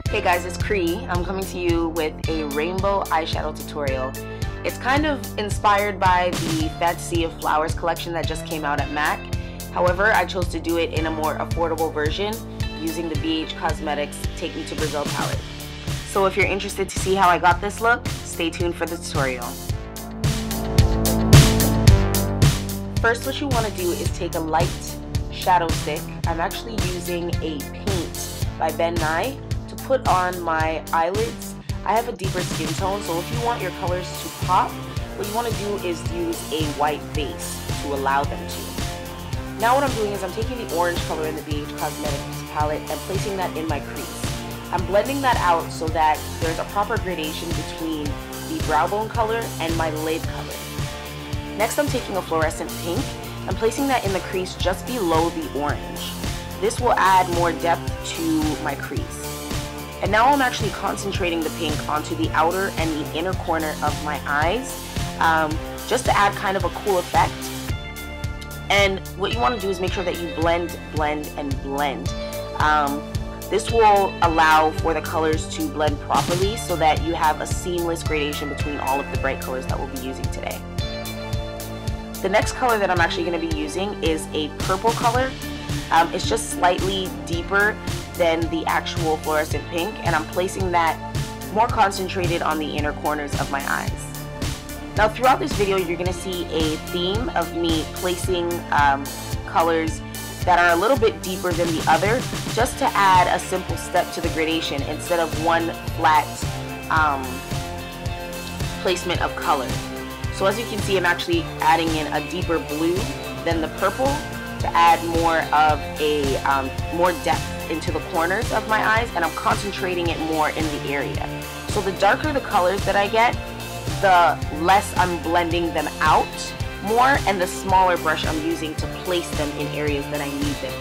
Hey guys, it's Creme. I'm coming to you with a rainbow eyeshadow tutorial. It's kind of inspired by the Fantasy of Flowers collection that just came out at MAC. However, I chose to do it in a more affordable version using the BH Cosmetics Take Me to Brazil palette. So if you're interested to see how I got this look, stay tuned for the tutorial. First, what you want to do is take a light shadow stick. I'm actually using a paint by Ben Nye to put on my eyelids. I have a deeper skin tone, so if you want your colors to pop, what you want to do is use a white base to allow them to. Now what I'm doing is I'm taking the orange color in the BH Cosmetics palette and placing that in my crease. I'm blending that out so that there's a proper gradation between the brow bone color and my lid color. Next, I'm taking a fluorescent pink and placing that in the crease just below the orange. This will add more depth to my crease. And now I'm actually concentrating the pink onto the outer and the inner corner of my eyes, just to add kind of a cool effect. And what you want to do is make sure that you blend, and blend. This will allow for the colors to blend properly so that you have a seamless gradation between all of the bright colors that we'll be using today. The next color that I'm actually going to be using is a purple color. It's just slightly deeper than the actual fluorescent pink, and I'm placing that more concentrated on the inner corners of my eyes. Now throughout this video you're going to see a theme of me placing colors that are a little bit deeper than the other, just to add a simple step to the gradation instead of one flat placement of color. So as you can see, I'm actually adding in a deeper blue than the purple to add more of a more depth into the corners of my eyes, and I'm concentrating it more in the area. So the darker the colors that I get, the less I'm blending them out more, and the smaller brush I'm using to place them in areas that I need them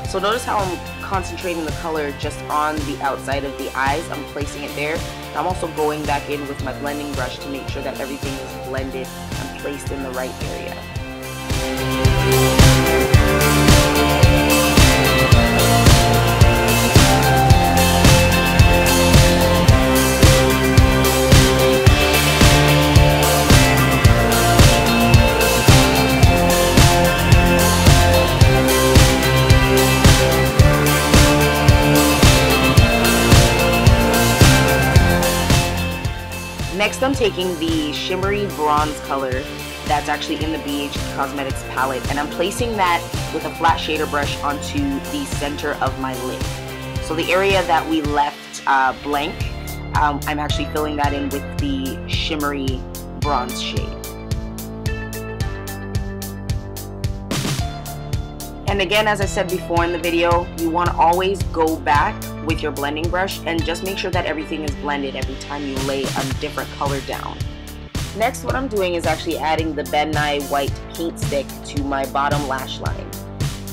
to. So notice how I'm concentrating the color just on the outside of the eyes. I'm placing it there. I'm also going back in with my blending brush to make sure that everything is blended and placed in the right area. Next, I'm taking the shimmery bronze color that's actually in the BH Cosmetics palette, and I'm placing that with a flat shader brush onto the center of my lid. So the area that we left blank, I'm actually filling that in with the shimmery bronze shade. And again, as I said before in the video, you want to always go back with your blending brush and just make sure that everything is blended every time you lay a different color down. Next, what I'm doing is actually adding the Ben Nye white paint stick to my bottom lash line.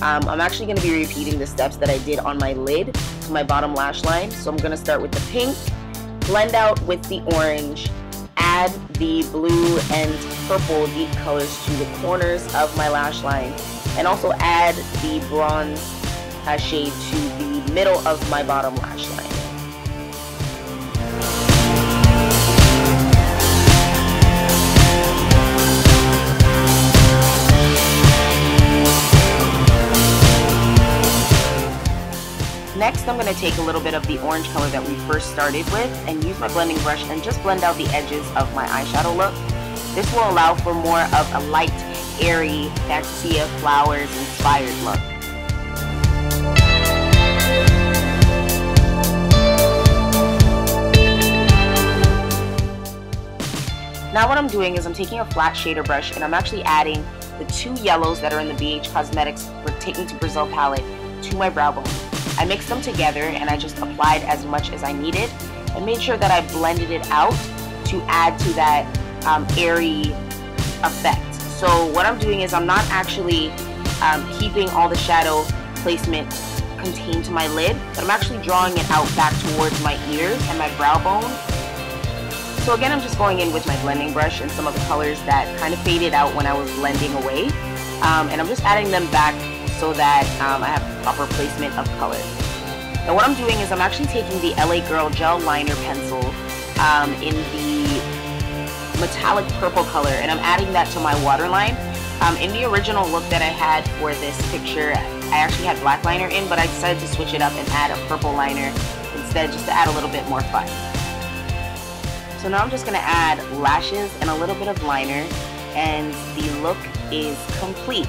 I'm actually going to be repeating the steps that I did on my lid to my bottom lash line. So I'm going to start with the pink, blend out with the orange, add the blue and purple deep colors to the corners of my lash line, and also add the bronze shade to the middle of my bottom lash line. Next, I'm going to take a little bit of the orange color that we first started with and use my blending brush and just blend out the edges of my eyeshadow look. This will allow for more of a light, airy, Fantasy of Flowers inspired look. Now what I'm doing is I'm taking a flat shader brush and I'm actually adding the two yellows that are in the BH Cosmetics Take Me to Brazil palette to my brow bone. I mixed them together and I just applied as much as I needed and made sure that I blended it out to add to that airy effect. So what I'm doing is I'm not actually keeping all the shadow placement contained to my lid, but I'm actually drawing it out back towards my ears and my brow bone. So again, I'm just going in with my blending brush and some of the colors that kind of faded out when I was blending away. And I'm just adding them back so that I have proper placement of color. Now what I'm doing is I'm actually taking the LA Girl Gel Liner Pencil in the metallic purple color, and I'm adding that to my waterline. In the original look that I had for this picture, I actually had black liner in, but I decided to switch it up and add a purple liner instead, just to add a little bit more fun. So now I'm just going to add lashes and a little bit of liner, and the look is complete.